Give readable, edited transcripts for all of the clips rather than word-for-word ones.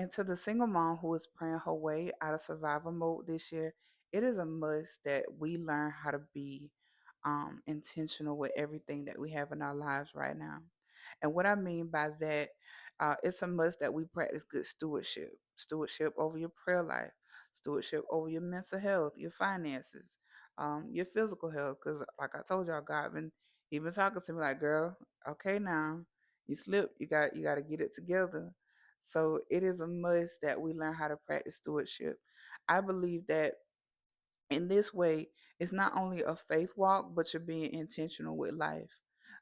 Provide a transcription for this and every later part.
And to the single mom who is praying her way out of survival mode this year, it is a must that we learn how to be intentional with everything that we have in our lives right now. And what I mean by that, it's a must that we practice good stewardship. Stewardship over your prayer life, stewardship over your mental health, your finances, your physical health. Because, like I told y'all, God been he been talking to me like, girl, okay now, you slipped. You got to get it together. So it is a must that we learn how to practice stewardship. I believe that in this way, it's not only a faith walk, but you're being intentional with life.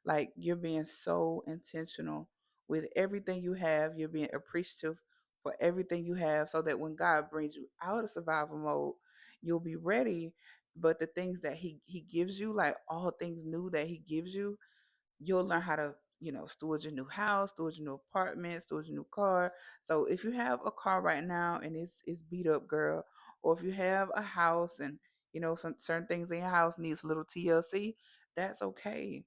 Like you're being so intentional with everything you have. You're being appreciative for everything you have so that when God brings you out of survival mode, you'll be ready. But the things that he gives you, like all things new that he gives you, you'll learn how to steward your new house, steward your new apartment, steward your new car. So if you have a car right now and it's beat up, girl, or if you have a house and some certain things in your house needs a little TLC, that's okay.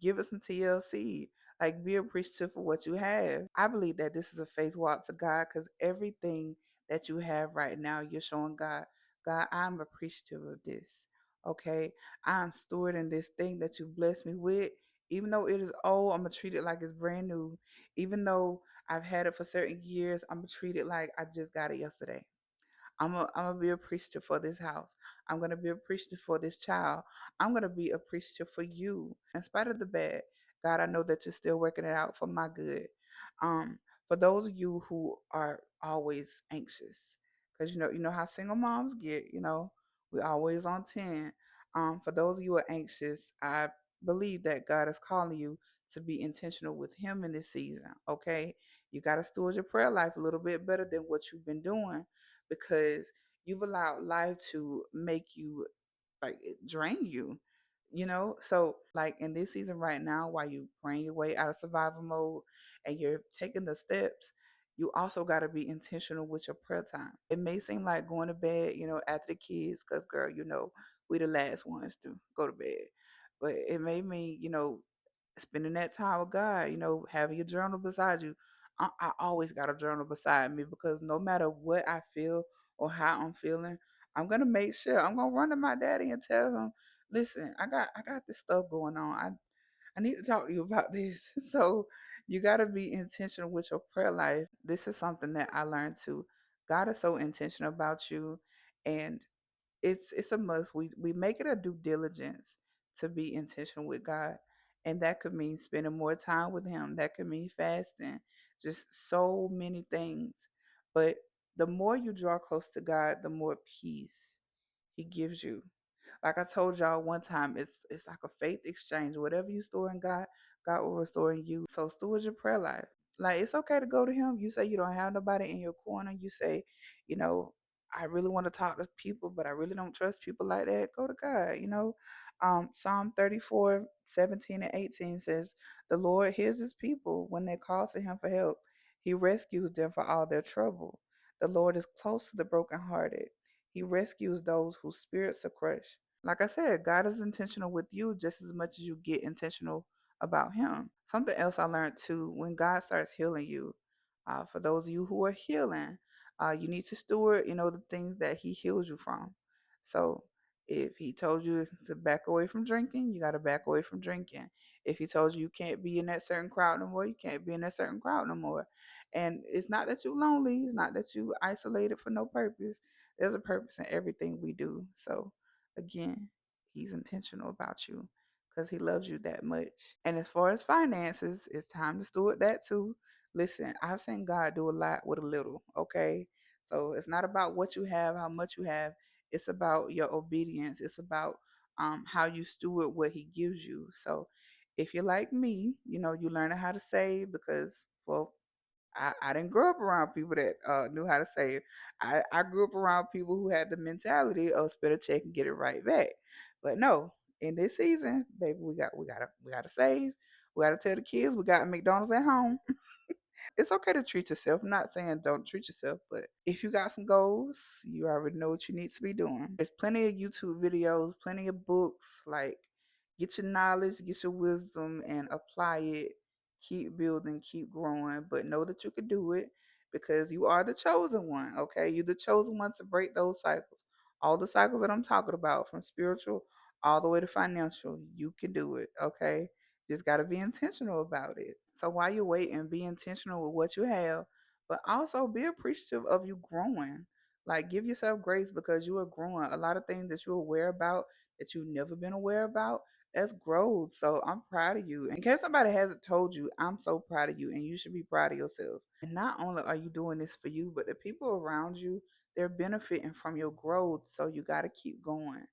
Give it some TLC. Like, be appreciative for what you have. I believe that this is a faith walk to God, because everything that you have right now, you're showing God, God, I'm appreciative of this. Okay, I'm stewarding this thing that you blessed me with. Even though it is old, I'm gonna treat it like it's brand new. Even though I've had it for certain years, I'm gonna treat it like I just got it yesterday. I'm gonna be appreciative for this house. I'm gonna be appreciative for this child. I'm gonna be appreciative for you. In spite of the bad, God, I know that you're still working it out for my good. For those of you who are always anxious, because you know how single moms get, we're always on 10. For those of you who are anxious, I believe that God is calling you to be intentional with him in this season. Okay. You gotta steward your prayer life a little bit better than what you've been doing, because you've allowed life to make you, like, it drain you, so like in this season right now, while you praying your way out of survival mode and you're taking the steps, you also got to be intentional with your prayer time. It may seem like going to bed, after the kids, because girl, we the last ones to go to bed, but it may mean, spending that time with God, having your journal beside you. I always got a journal beside me, because no matter what I feel or how I'm feeling, I'm gonna make sure I'm gonna run to my daddy and tell him, listen, I got this stuff going on. I need to talk to you about this. So you gotta be intentional with your prayer life. This is something that I learned too. God is so intentional about you, and it's a must. We make it a due diligence to be intentional with God. And that could mean spending more time with him. That could mean fasting. Just so many things. But the more you draw close to God, the more peace he gives you. Like I told y'all one time, it's like a faith exchange. Whatever you store in God, God will restore in you. So steward your prayer life. Like, it's okay to go to him. You say you don't have nobody in your corner. You say, you know, I really want to talk to people, but I really don't trust people like that. Go to God. Psalm 34:17 and 18 says, the Lord hears his people when they call to him for help. He rescues them for all their trouble. The Lord is close to the brokenhearted. He rescues those whose spirits are crushed. Like I said, God is intentional with you just as much as you get intentional about him. Something else I learned too, when God starts healing you, for those of you who are healing, you need to steward, the things that he heals you from. So if he told you to back away from drinking, you got to back away from drinking. If he told you you can't be in that certain crowd no more, you can't be in that certain crowd no more. And it's not that you're lonely. It's not that you isolated for no purpose. There's a purpose in everything we do. So again, he's intentional about you because he loves you that much. And as far as finances, it's time to steward that too. Listen, I've seen God do a lot with a little, okay? So it's not about what you have, how much you have. It's about your obedience. It's about how you steward what he gives you. So if you're like me, you learning how to save because, well, I didn't grow up around people that knew how to save. I grew up around people who had the mentality of spend a check and get it right back. But no, in this season, baby, we gotta save. We gotta tell the kids we got McDonald's at home. It's okay to treat yourself. I'm not saying don't treat yourself, but if you got some goals, you already know what you need to be doing. There's plenty of YouTube videos, plenty of books. Like, get your knowledge, get your wisdom, and apply it. Keep building, keep growing, but know that you can do it. because you are the chosen one, okay? You're the chosen one to break those cycles. All the cycles that I'm talking about, from spiritual all the way to financial, you can do it, okay? Just got to be intentional about it. So while you're waiting, be intentional with what you have, but also be appreciative of you growing. Like, give yourself grace because you are growing. A lot of things that you're aware about that you've never been aware about, that's growth. So I'm proud of you. In case somebody hasn't told you, I'm so proud of you and you should be proud of yourself. And not only are you doing this for you, but the people around you, they're benefiting from your growth. So you got to keep going.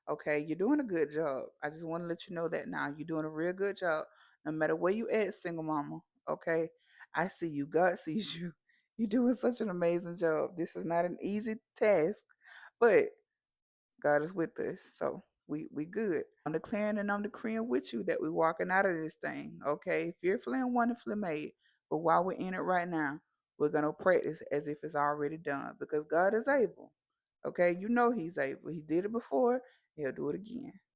Okay, you're doing a good job. I just want to let you know that now. You're doing a real good job. No matter where you at, single mama. Okay. I see you. God sees you. You're doing such an amazing job. This is not an easy task, but God is with us. So we good. I'm declaring and I'm decreeing with you that we're walking out of this thing. Okay. Fearfully and wonderfully made. But while we're in it right now, we're gonna practice as if it's already done. Because God is able. Okay, you know he's able. He did it before, he'll do it again.